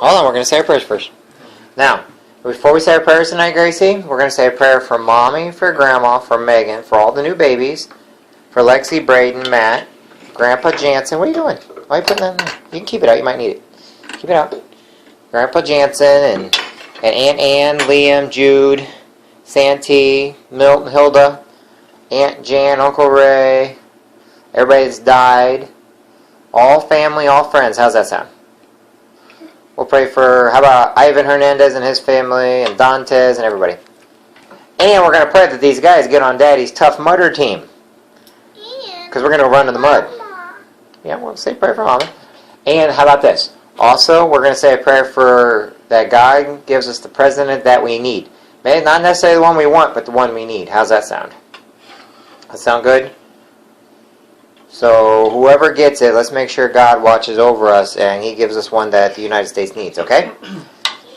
Hold on, we're going to say our prayers first. Now, before we say our prayers tonight, Gracie, we're going to say a prayer for Mommy, for Grandma, for Megan, for all the new babies, for Lexi, Braden, Matt, Grandpa Jansen. What are you doing? Why are you putting that in there? You can keep it out. You might need it. Keep it out. Grandpa Jansen and Aunt Ann, Liam, Jude, Santee, Milton, Hilda, Aunt Jan, Uncle Ray, everybody that's died, all family, all friends. How's that sound? We'll pray for, how about Ivan Hernandez and his family, and Dantes and everybody. And we're going to pray that these guys get on Daddy's Tough Mudder team. Because we're going to run in the mud. Yeah, we'll say a prayer for Mama. And how about this? Also, we're going to say a prayer for that God gives us the president that we need. Maybe not necessarily the one we want, but the one we need. How's that sound? That sound good? So whoever gets it, let's make sure God watches over us and He gives us one that the United States needs, okay?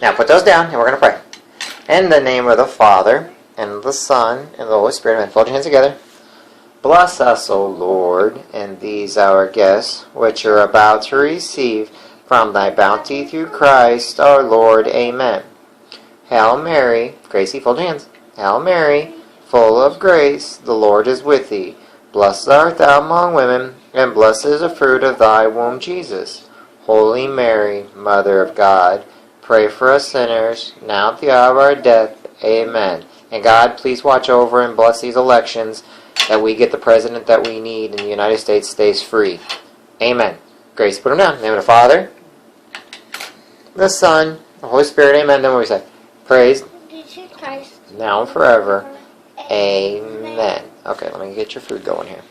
Now put those down and we're going to pray. In the name of the Father, and of the Son, and of the Holy Spirit, and fold your hands together. Bless us, O Lord, and these our guests, which are about to receive from Thy bounty through Christ our Lord. Amen. Hail Mary, Gracie, fold your hands. Hail Mary, full of grace, the Lord is with thee. Blessed art thou among women, and blessed is the fruit of thy womb, Jesus. Holy Mary, Mother of God, pray for us sinners, now at the hour of our death. Amen. And God, please watch over and bless these elections, that we get the president that we need and the United States stays free. Amen. Grace, put them down. In the name of the Father, the Son, the Holy Spirit. Amen. Then what we say? Praise Christ, now and forever. Amen. Okay, let me get your food going here.